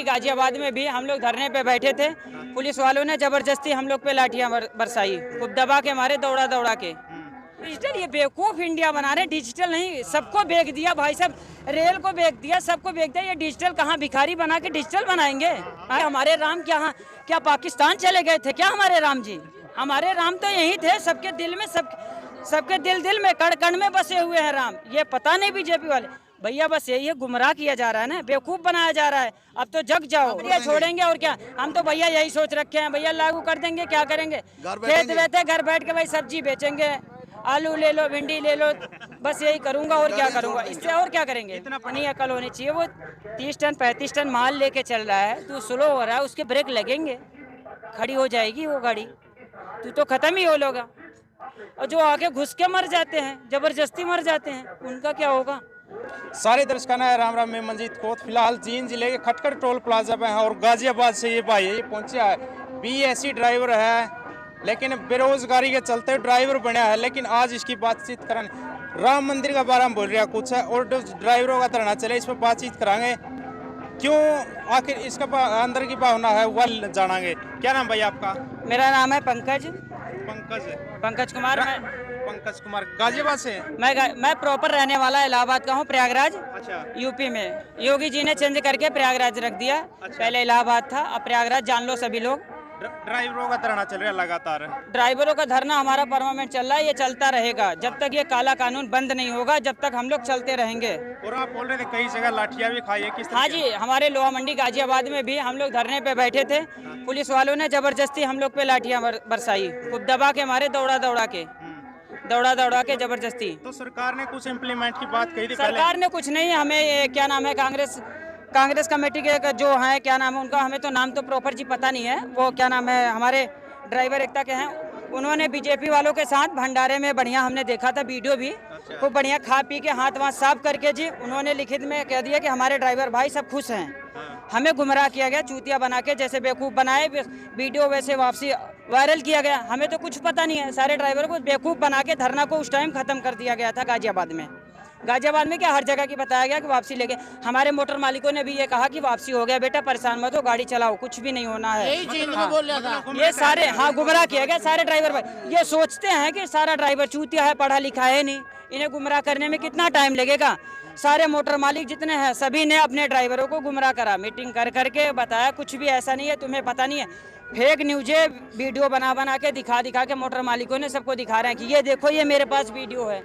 मंडी गाजियाबाद में भी हम लोग धरने पे बैठे थे। पुलिस वालों ने जबरदस्ती हम लोग पे लाठियां बरसाई, खूब दबा के मारे, दौड़ा दौड़ा के। डिजिटल ये बेवकूफ इंडिया बना रहे, डिजिटल नहीं, सबको बेच दिया भाई साहब, रेल को बेच दिया, सबको बेच दिया। ये डिजिटल कहाँ भिखारी बना के डिजिटल बनाएंगे? हमारे राम क्या पाकिस्तान चले गए थे क्या हमारे राम जी? हमारे राम तो यही थे, सबके दिल में, सबके दिल में, कण कण में बसे हुए हैं राम। ये पता नहीं बीजेपी वाले भैया, बस यही है, गुमराह किया जा रहा है ना, बेवकूफ बनाया जा रहा है। अब तो जग जाओ, भैया छोड़ेंगे और क्या? हम तो भैया यही सोच रखे हैं, भैया लागू कर देंगे, क्या करेंगे? खेत रहते घर बैठ के भाई सब्जी बेचेंगे, आलू ले लो, भिंडी ले लो, बस यही करूंगा और क्या करूंगा, इससे और क्या करेंगे? इतनी अकल होनी चाहिए। वो 30 टन 35 टन माल लेके चल रहा है, तू स्लो हो रहा है, उसके ब्रेक लगेंगे, खड़ी हो जाएगी वो गाड़ी, तू तो खत्म ही हो लोगा। और जो आगे घुस के मर जाते हैं, जबरदस्ती मर जाते हैं, उनका क्या होगा? सारे दर्शकाना है राम राम, में मंजीत कोत फिलहाल जींद जिले के खटकर टोल प्लाजा पे है और गाजियाबाद से ये भाई ये पहुंचा है। बीएससी ड्राइवर है, लेकिन बेरोजगारी के चलते ड्राइवर बना है। लेकिन आज इसकी बातचीत करें, राम मंदिर का बारे में बोल रहा कुछ है और ड्राइवरों का धरना चले, इस पर बातचीत कराएंगे। क्यों आखिर इसका अंदर की भावना है वह जानेंगे। क्या नाम भाई आपका? मेरा नाम है पंकज कुमार। पंकज कुमार गाजियाबाद से? मैं प्रॉपर रहने वाला इलाहाबाद का हूँ, प्रयागराज। अच्छा। यूपी में योगी जी ने चेंज करके प्रयागराज रख दिया। अच्छा। पहले इलाहाबाद था, अब प्रयागराज, जान लो सभी लोग। ड्राइवरों का धरना चल रहा है लगातार? ड्राइवरों का धरना हमारा परमानेंट चल रहा है, ये चलता रहेगा जब तक ये काला कानून बंद नहीं होगा, जब तक हम लोग चलते रहेंगे। और आप बोल रहे थे कई जगह लाठियां भी खाई है, किस तरह? हाँ जी, हमारे लोहा मंडी गाजियाबाद में भी हम लोग धरने पे बैठे थे, पुलिस वालों ने जबरदस्ती हम लोग पे लाठियां बरसाई, खूब दबा के मारे, दौड़ा दौड़ा के जबरदस्ती। तो सरकार ने कुछ इम्प्लीमेंट की बात कही थी? सरकार ने कुछ नहीं, हमें क्या नाम है, कांग्रेस कमेटी के जो हैं, क्या नाम है उनका, हमें तो नाम तो प्रॉपर जी पता नहीं है, वो क्या नाम है, हमारे ड्राइवर एकता के हैं, उन्होंने बीजेपी वालों के साथ भंडारे में बढ़िया हमने देखा था, वीडियो भी खूब बढ़िया, खा पी के हाथ वहाँ साफ करके जी उन्होंने लिखित में कह दिया कि हमारे ड्राइवर भाई सब खुश हैं। हमें गुमराह किया गया, चूतिया बना के, जैसे बेवकूफ़ बनाए वीडियो वैसे वापसी वायरल किया गया। हमें तो कुछ पता नहीं है, सारे ड्राइवर को बेवकूफ़ बना के धरना को उस टाइम खत्म कर दिया गया था गाजियाबाद में। गाजियाबाद में क्या, हर जगह की बताया गया कि वापसी लेके। हमारे मोटर मालिकों ने भी ये कहा कि वापसी हो गया बेटा, परेशान मत हो, गाड़ी चलाओ, कुछ भी नहीं होना है। ये सारे गुमराह किया गया, सारे ड्राइवर भाई ये सोचते हैं कि सारा ड्राइवर चूतिया है, पढ़ा लिखा है नहीं, इन्हें गुमराह करने में कितना टाइम लगेगा। सारे मोटर मालिक जितने हैं सभी ने अपने ड्राइवरों को गुमराह करा, मीटिंग कर करके बताया कुछ भी ऐसा नहीं है, तुम्हें पता नहीं है। फेक न्यूज़े वीडियो बना के दिखा के मोटर मालिकों ने सबको दिखा रहे हैं कि ये देखो, ये मेरे पास वीडियो है।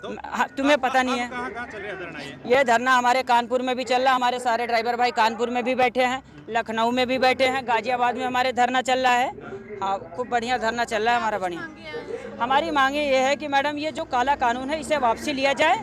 तुम्हें पता नहीं है। कहाँ चल रहा है धरना? ये धरना हमारे कानपुर में भी चल रहा है, हमारे सारे ड्राइवर भाई कानपुर में भी बैठे हैं, लखनऊ में भी बैठे हैं, गाजियाबाद में हमारे धरना चल रहा है। हाँ, खूब बढ़िया धरना चल रहा है हमारा, बढ़िया। हमारी मांगे ये है कि मैडम ये जो काला कानून है इसे वापसी लिया जाए।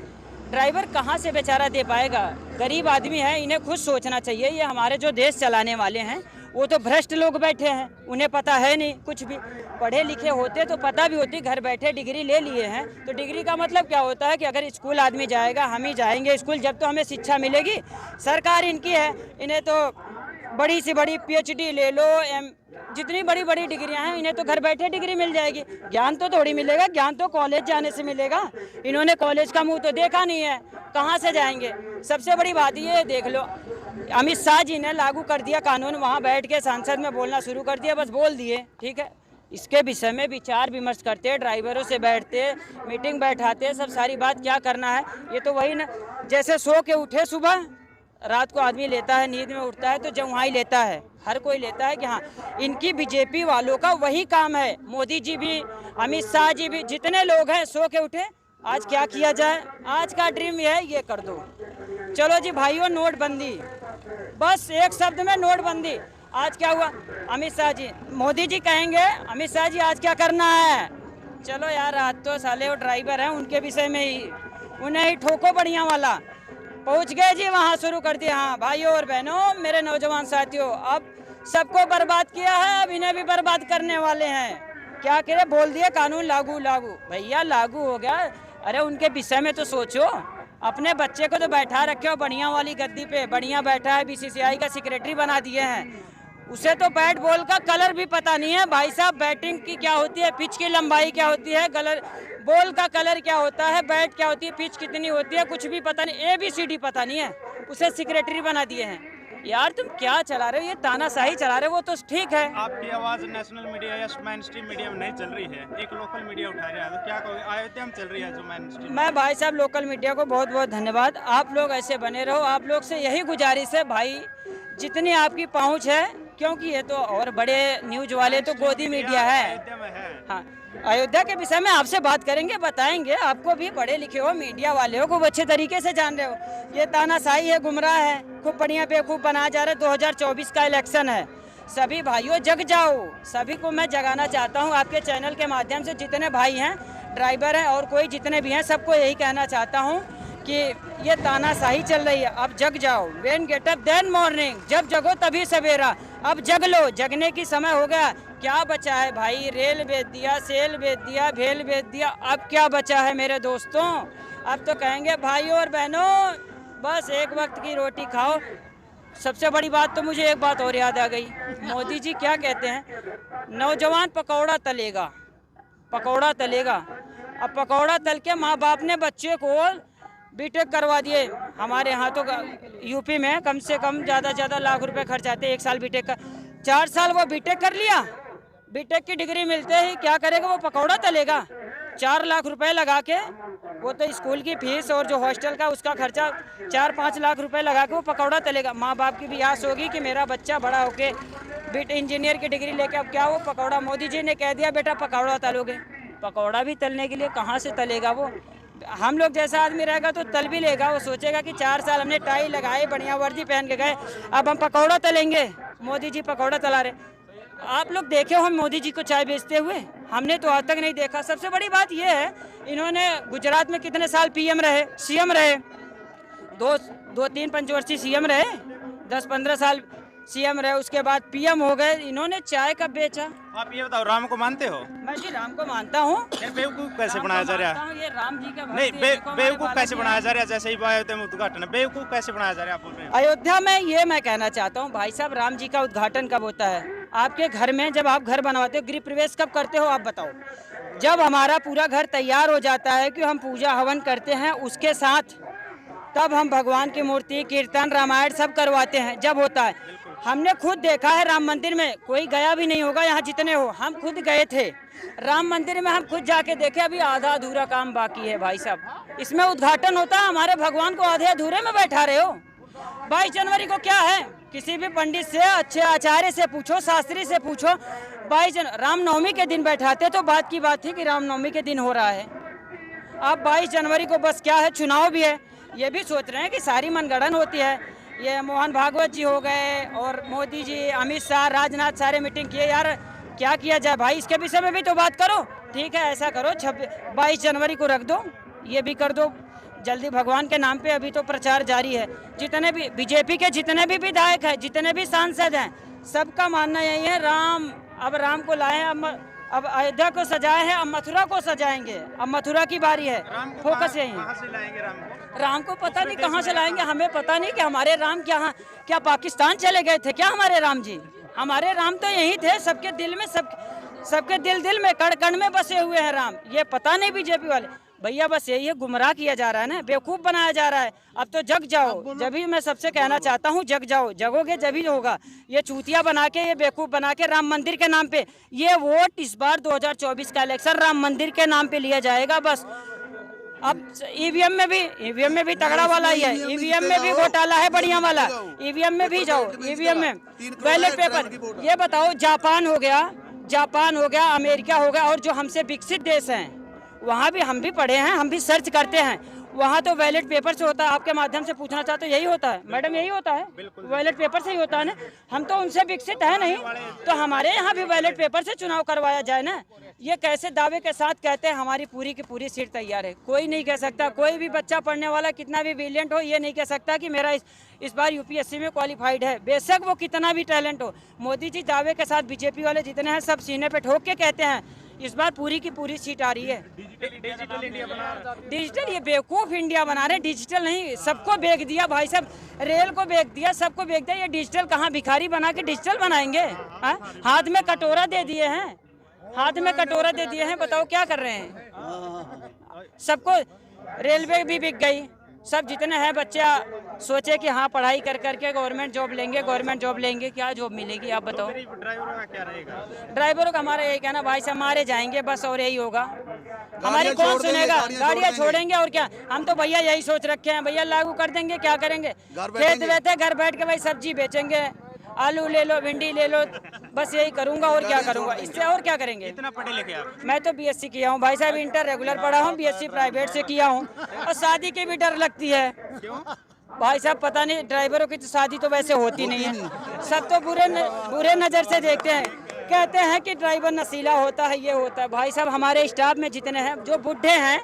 ड्राइवर कहाँ से बेचारा दे पाएगा, गरीब आदमी है, इन्हें खुद सोचना चाहिए। ये हमारे जो देश चलाने वाले हैं वो तो भ्रष्ट लोग बैठे हैं, उन्हें पता है नहीं कुछ भी। पढ़े लिखे होते तो पता भी होती, घर बैठे डिग्री ले लिए हैं, तो डिग्री का मतलब क्या होता है कि अगर स्कूल आदमी जाएगा, हम ही जाएंगे स्कूल, जब तो हमें शिक्षा मिलेगी। सरकार इनकी है, इन्हें तो बड़ी से बड़ी PhD ले लो, जितनी बड़ी बड़ी डिग्रियां हैं, इन्हें तो घर बैठे डिग्री मिल जाएगी। ज्ञान तो थोड़ी मिलेगा, ज्ञान तो कॉलेज जाने से मिलेगा। इन्होंने कॉलेज का मुंह तो देखा नहीं है, कहाँ से जाएंगे? सबसे बड़ी बात ये देख लो, अमित शाह जी ने लागू कर दिया कानून, वहाँ बैठ के संसद में बोलना शुरू कर दिया, बस बोल दिए, ठीक है। इसके विषय में विचार विमर्श करते, ड्राइवरों से बैठते, मीटिंग बैठाते, सब सारी बात क्या करना है। ये तो वही ना, जैसे सो के उठे सुबह, रात को आदमी लेता है, नींद में उठता है तो जब वहाँ ही लेता है, हर कोई लेता है कि हाँ, इनकी बीजेपी वालों का वही काम है। मोदी जी भी, अमित शाह जी भी, जितने लोग हैं सो के उठे, आज क्या किया जाए, आज का ड्रीम ये है, ये कर दो। चलो जी भाइयों, नोटबंदी, बस एक शब्द में नोटबंदी। आज क्या हुआ, अमित शाह जी, मोदी जी कहेंगे अमित शाह जी आज क्या करना है, चलो यार आज तो साले वो ड्राइवर हैं, उनके विषय में ही उन्हें ही ठोको बढ़िया वाला। पहुंच गए जी वहाँ, शुरू कर दिया। हाँ भाइयों और बहनों, मेरे नौजवान साथियों, अब सबको बर्बाद किया है, अब इन्हें भी बर्बाद करने वाले हैं। क्या करे, बोल दिया कानून लागू भैया लागू हो गया। अरे उनके विषय में तो सोचो, अपने बच्चे को तो बैठा रखे हो बढ़िया वाली गद्दी पे, बढ़िया बैठा है, BCCI का सेक्रेटरी बना दिए हैं, उसे तो बैट बॉल का कलर भी पता नहीं है भाई साहब, बैटिंग की क्या होती है, पिच की लंबाई क्या होती है, कलर बॉल का कलर क्या होता है, बैट क्या होती है, पिच कितनी होती है, कुछ भी पता नहीं, ABCD पता नहीं है, उसे सेक्रेटरी बना दिए हैं। यार तुम क्या चला रहे हो, ये तानाशाही चला रहे हो, वो तो ठीक है। आपकी आवाज नेशनल मीडिया या मेन स्ट्रीम मीडिया में नहीं चल रही है, एक लोकल मीडिया उठा रहा है, तो क्या कहोगे? अयोध्या में चल रही है जो मेन स्ट्रीम। मैं भाई साहब लोकल मीडिया को बहुत बहुत धन्यवाद, आप लोग ऐसे बने रहो। आप लोग से यही गुजारिश है भाई, जितनी आपकी पहुंच है, क्योंकि ये तो और बड़े न्यूज वाले तो गोदी मीडिया है। अयोध्या में है। हाँ, अयोध्या के विषय में आपसे बात करेंगे, बताएंगे। आपको भी पढ़े लिखे हो, मीडिया वाले हो, खूब अच्छे तरीके से जान रहे हो। ये तानाशाही है, गुमराह है, खूब बढ़िया बेवकूफ़ बनाया जा रहा है। 2024 का इलेक्शन है, सभी भाइयों जग जाओ। सभी को मैं जगाना चाहता हूँ आपके चैनल के माध्यम से, जितने भाई हैं, ड्राइवर हैं और कोई जितने भी हैं, सबको यही कहना चाहता हूँ कि ये तानाशाही चल रही है, अब जग जाओ। When get up then morning, जब जगो तभी सवेरा। अब जग लो, जगने की समय हो गया। क्या बचा है भाई? रेल बेच दिया, सेल बेच दिया, भेल बेच दिया, अब क्या बचा है मेरे दोस्तों? अब तो कहेंगे भाइयों और बहनों, बस एक वक्त की रोटी खाओ। सबसे बड़ी बात तो मुझे एक बात और याद आ गई, मोदी जी क्या कहते हैं, नौजवान पकौड़ा तलेगा, पकौड़ा तलेगा। अब पकौड़ा तल के माँ बाप ने बच्चे को बीटेक करवा दिए। हमारे यहाँ तो यूपी में कम से कम ज़्यादा लाख रुपए खर्च आते हैं एक साल बीटेक का। 4 साल वो बीटेक कर लिया, बीटेक की डिग्री मिलते ही क्या करेगा? वो पकौड़ा तलेगा। 4 लाख रुपए लगा के, वो तो स्कूल की फीस और जो हॉस्टल का उसका खर्चा 4-5 लाख रुपए लगा के वो पकौड़ा तलेगा। माँ बाप की भी आस होगी कि मेरा बच्चा बड़ा होके बीट इंजीनियर की डिग्री लेके, अब क्या वो पकौड़ा, मोदी जी ने कह दिया बेटा पकौड़ा तलोगे। पकौड़ा भी तलने के लिए कहाँ से तलेगा वो? हम लोग जैसा आदमी रहेगा तो तल भी लेगा। वो सोचेगा कि 4 साल हमने टाई लगाए, बढ़िया वर्दी पहन के गए, अब हम पकौड़ा तलेंगे। मोदी जी पकौड़ा तला रहे। आप लोग देखे हो हम मोदी जी को चाय बेचते हुए? हमने तो आज तक नहीं देखा। सबसे बड़ी बात यह है, इन्होंने गुजरात में कितने साल पीएम रहे, सीएम रहे, 2-3 पंचवर्षीय सीएम रहे, 10-15 साल सीएम रहे, उसके बाद पीएम हो गए। इन्होंने चाय कब बेचा? आप ये बताओ, राम को मानते हो? मैं जी राम को मानता हूँ। बेवकूफ कैसे बनाया जा रहा है? ये राम जी का नहीं, बेवकूफ कैसे बनाया जा रहा है? जैसे ही अयोध्या में उद्घाटन है, बेवकूफ कैसे बनाया जा रहा है आप बोल रहे हैं? अयोध्या में ये मैं कहना चाहता हूँ भाई साहब, राम जी का उद्घाटन कब होता है? आपके घर में जब आप घर बनवाते हो, गृह प्रवेश कब करते हो आप बताओ? जब हमारा पूरा घर तैयार हो जाता है कि हम पूजा हवन करते हैं, उसके साथ तब हम भगवान की मूर्ति, कीर्तन, रामायण सब करवाते हैं, जब होता है। हमने खुद देखा है राम मंदिर में, कोई गया भी नहीं होगा यहाँ जितने हो, हम खुद गए थे राम मंदिर में, हम खुद जाके देखे। अभी आधा अधूरा काम बाकी है भाई साहब। इसमें उद्घाटन होता है, हमारे भगवान को आधे अधूरे में बैठा रहे हो। 22 जनवरी को क्या है? किसी भी पंडित से, अच्छे आचार्य से पूछो, शास्त्री से पूछो, 22 रामनवमी के दिन बैठाते तो बात की बात थी कि रामनवमी के दिन हो रहा है। अब 22 जनवरी को बस क्या है, चुनाव भी है, ये भी सोच रहे हैं कि सारी मनगढ़ंत होती है। ये मोहन भागवत जी हो गए और मोदी जी, अमित शाह, राजनाथ, सारे मीटिंग किए। यार क्या किया जाए भाई, इसके विषय में भी तो बात करो। ठीक है, ऐसा करो 22 जनवरी को रख दो, ये भी कर दो जल्दी भगवान के नाम पे। अभी तो प्रचार जारी है। जितने भी बीजेपी के जितने भी विधायक हैं, जितने भी सांसद हैं, सबका मानना यही है राम, अब राम को लाए, अब अयोध्या को सजाए हैं, अब मथुरा को सजाएंगे। अब मथुरा की बारी है, फोकस यही है। से लाएंगे राम को पता नहीं कहाँ से लाएंगे, हमें पता नहीं कि हमारे राम क्या पाकिस्तान चले गए थे क्या हमारे राम जी? हमारे राम तो यही थे, सबके दिल में, सबके दिल में, कण कण में बसे हुए हैं राम। ये पता नहीं बीजेपी वाले भैया, बस यही है, गुमराह किया जा रहा है ना, बेवकूफ़ बनाया जा रहा है। अब तो जग जाओ, जब भी मैं सबसे कहना चाहता हूँ जग जाओ, जगोगे जब ही होगा। ये चूतिया बना के, ये बेवकूफ़ बना के राम मंदिर के नाम पे, ये वोट इस बार 2024 का इलेक्शन राम मंदिर के नाम पे लिया जाएगा बस। अब ईवीएम में भी तगड़ा वाला ही है, ईवीएम में भी घोटाला है बढ़िया वाला, ईवीएम में भी जाओ, ईवीएम में बैलेट पेपर। ये बताओ, जापान हो गया, अमेरिका हो गया, और जो हमसे विकसित देश हैं वहाँ भी हम भी पढ़े हैं, हम भी सर्च करते हैं, वहाँ तो बैलेट पेपर से होता है। आपके माध्यम से पूछना चाहते हो, यही होता है मैडम, यही होता है, बैलेट पेपर से ही होता है ना। हम तो उनसे विकसित है नहीं, तो हमारे यहाँ भी बैलेट पेपर से चुनाव करवाया जाए ना। ये कैसे दावे के साथ कहते हैं हमारी पूरी की पूरी सीट तैयार है? कोई नहीं कह सकता, कोई भी बच्चा पढ़ने वाला कितना भी ब्रिलियंट हो, ये नहीं कह सकता कि मेरा इस बार यूपीएससी में क्वालिफाइड है, बेशक वो कितना भी टैलेंट हो। मोदी जी दावे के साथ बीजेपी वाले जितने हैं सब सीने पे ठोक के कहते हैं इस बार पूरी की पूरी सीट आ रही है। डिजिटल, ये बेवकूफ इंडिया बना रहे हैं, डिजिटल नहीं, सबको बेच दिया भाई साहब, रेल को बेच दिया, सबको बेच दिया। ये डिजिटल कहाँ, भिखारी बना के डिजिटल बनाएंगे? हाथ में कटोरा दे दिए हैं, हाथ में कटोरा दे दिए हैं, बताओ क्या कर रहे हैं? सबको रेलवे भी बिक गई, सब जितने हैं बच्चा सोचे कि हाँ पढ़ाई कर करके गवर्नमेंट जॉब लेंगे, क्या जॉब मिलेगी आप बताओ। ड्राइवरों का क्या रहेगा? ड्राइवरों का हमारा यही कहना भाई साहब हमारे जाएंगे बस और यही होगा, हमारी गाड़ियाँ कौन छोड़ देंगे, सुनेगा। गाड़ियाँ गाड़ियाँ छोड़ छोड़ेंगे और क्या, हम तो भैया यही सोच रखे हैं, भैया लागू कर देंगे क्या करेंगे। घर खेत बैठेंगे। बैठे घर बैठ के भाई सब्जी बेचेंगे, आलू ले लो भिंडी ले लो, बस यही करूंगा और क्या करूंगा, इससे और क्या करेंगे। कितना पढ़े लिखे आप? मैं तो बीएससी किया हूँ भाई साहब, इंटर रेगुलर पढ़ा हूँ, बीएससी प्राइवेट से किया हूँ। और शादी की भी डर लगती है भाई साहब, पता नहीं ड्राइवरों की तो शादी तो वैसे होती नहीं है, सब तो बुरे नज़र से देखते हैं, कहते हैं कि ड्राइवर नशीला होता है, ये होता है। भाई साहब हमारे स्टाफ में जितने हैं जो बुढ़े हैं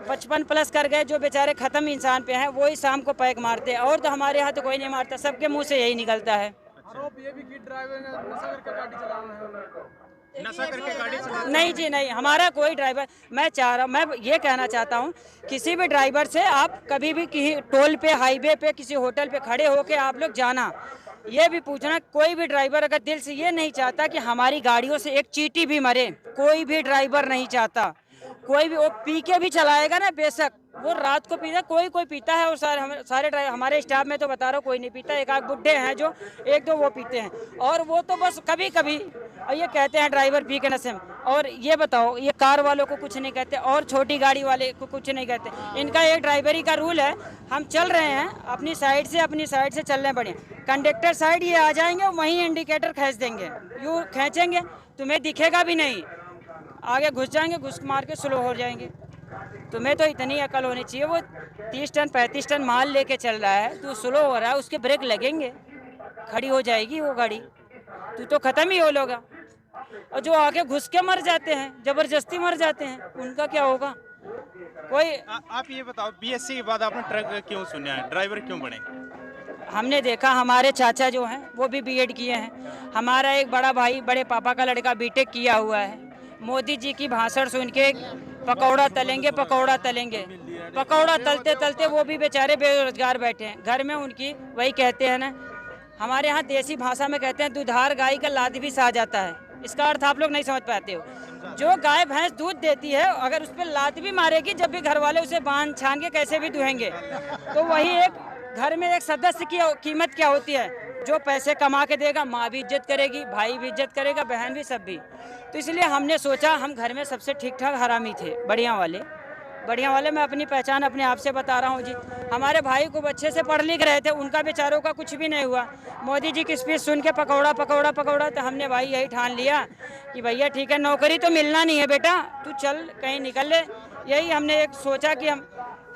55 प्लस कर गए, जो बेचारे ख़त्म इंसान पे हैं, वही शाम को पैक मारते हैं, और तो हमारे यहाँ तो कोई नहीं मारता, सबके मुंह से यही निकलता है। आरोप ये भी कि ड्राइवर ने नशा करके गाड़ी चलाना है उन्हें। नशा करके गाड़ी चला? नहीं जी नहीं, हमारा कोई ड्राइवर, मैं ये कहना चाहता हूँ किसी भी ड्राइवर से आप कभी भी किसी टोल पे, हाईवे पे, किसी होटल पे खड़े होके आप लोग जाना, ये भी पूछना, कोई भी ड्राइवर अगर दिल से ये नहीं चाहता कि हमारी गाड़ियों से एक चींटी भी मरे, कोई भी ड्राइवर नहीं चाहता। कोई भी वो पी के भी चलाएगा ना, बेशक वो रात को पीता, कोई पीता है, और सारे ड्राइवर हमारे स्टाफ में तो बता रहा हूँ कोई नहीं पीता, एक आध बुढ़े हैं जो एक दो वो पीते हैं, और वो तो बस कभी कभी, और ये कहते हैं ड्राइवर पी के नशे में। और ये बताओ, ये कार वालों को कुछ नहीं कहते और छोटी गाड़ी वाले को कुछ नहीं कहते, इनका एक ड्राइवरी का रूल है, हम चल रहे हैं अपनी साइड से चल रहे हैं बढ़िया, कंडक्टर साइड ये आ जाएंगे वहीं इंडिकेटर खींच देंगे, यूँ खींचेंगे तुम्हें दिखेगा भी नहीं, आगे घुस जाएंगे, घुस मार के स्लो हो जाएंगे। तुम्हें तो इतनी अकल होनी चाहिए, वो 30 टन 35 टन माल लेके चल रहा है, तू स्लो हो रहा है, उसके ब्रेक लगेंगे, खड़ी हो जाएगी वो गाड़ी, तू तो ख़त्म ही हो लोगा। और जो आगे घुस के मर जाते हैं, ज़बरदस्ती मर जाते हैं, उनका क्या होगा। कोई आप ये बताओ, बीएससी के बाद आपने ट्रक क्यों चुना है, ड्राइवर क्यों बने? हमने देखा हमारे चाचा जो हैं वो भी बीएड किए हैं, हमारा एक बड़ा भाई, बड़े पापा का लड़का बीटेक किया हुआ है, मोदी जी की भाषण सुन के पकौड़ा तलेंगे, पकौड़ा तलते तलते वो भी बेचारे बेरोजगार बैठे हैं घर में, उनकी वही कहते हैं ना, हमारे यहाँ देसी भाषा में कहते हैं दुधार गाय का लाद भी सा जाता है, इसका अर्थ आप लोग नहीं समझ पाते हो। जो गाय भैंस दूध देती है, अगर उस पर लात भी मारेगी, जब भी घर वाले उसे बांध छान के कैसे भी दुहेंगे, तो वही एक घर में एक सदस्य की कीमत क्या होती है, जो पैसे कमा के देगा, माँ भी इज्जत करेगी, भाई भी इज्जत करेगा, बहन भी, सब भी। तो इसलिए हमने सोचा, हम घर में सबसे ठीक ठाक हरामी थे, बढ़िया वाले, मैं अपनी पहचान अपने आप से बता रहा हूँ जी। हमारे भाई को अच्छे से पढ़ लिख रहे थे, उनका बेचारों का कुछ भी नहीं हुआ, मोदी जी की स्पीच सुन के पकौड़ा, तो हमने भाई यही ठान लिया कि भैया ठीक है, नौकरी तो मिलना नहीं है बेटा, तू चल कहीं निकल ले। यही हमने एक सोचा कि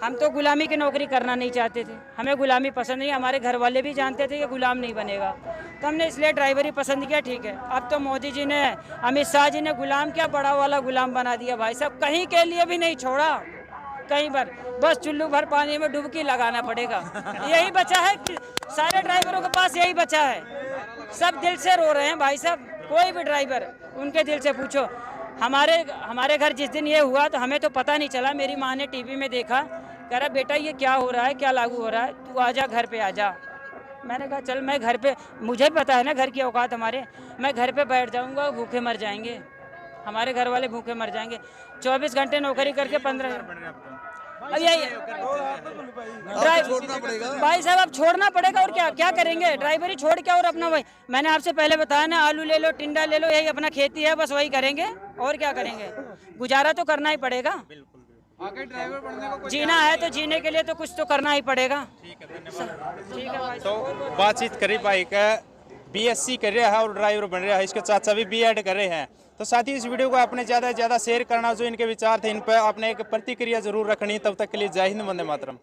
हम तो गुलामी की नौकरी करना नहीं चाहते थे, हमें गुलामी पसंद नहीं, हमारे घर वाले भी जानते थे कि गुलाम नहीं बनेगा, तो हमने इसलिए ड्राइवरी पसंद किया। ठीक है, अब तो मोदी जी ने, अमित शाह जी ने गुलाम क्या, बड़ा वाला गुलाम बना दिया भाई साहब, कहीं के लिए भी नहीं छोड़ा, कहीं पर बस चुल्लू भर पानी में डुबकी लगाना पड़ेगा, यही बचा है कि सारे ड्राइवरों के पास यही बचा है, सब दिल से रो रहे हैं भाई साहब, कोई भी ड्राइवर उनके दिल से पूछो। हमारे घर जिस दिन ये हुआ तो हमें तो पता नहीं चला, मेरी माँ ने टीवी में देखा, कह रहा बेटा ये क्या हो रहा है, क्या लागू हो रहा है, तू आजा घर पे आजा। मैंने कहा चल मैं घर पे, मुझे पता है ना घर की औकात हमारे, मैं घर पे बैठ जाऊंगा, भूखे मर जाएंगे, हमारे घर वाले भूखे मर जाएंगे। 24 घंटे नौकरी करके 15 अब यही छोड़ना पड़ेगा भाई साहब, अब छोड़ना पड़ेगा और क्या करेंगे, ड्राइवरी छोड़ के, और अपना वही मैंने आपसे पहले बताया ना, आलू ले लो, टिंडा ले लो, यही अपना खेती है, बस वही करेंगे और क्या करेंगे, गुजारा तो करना ही पड़ेगा, आगे ड्राइवर बनने को जीना है तो जीने के लिए तो कुछ तो करना ही पड़ेगा। ठीक है, धन्यवाद। ठीक है भाई। तो बातचीत करी भाई का, बीएससी कर रहा है और ड्राइवर बन रहा है, इसके चाचा भी बीएड कर रहे हैं। तो साथ ही इस वीडियो को आपने ज़्यादा से ज़्यादा शेयर करना, जो इनके विचार थे इन पर आपने एक प्रतिक्रिया जरूर रखनी। तब तक के लिए जय हिंद, वंदे मातरम।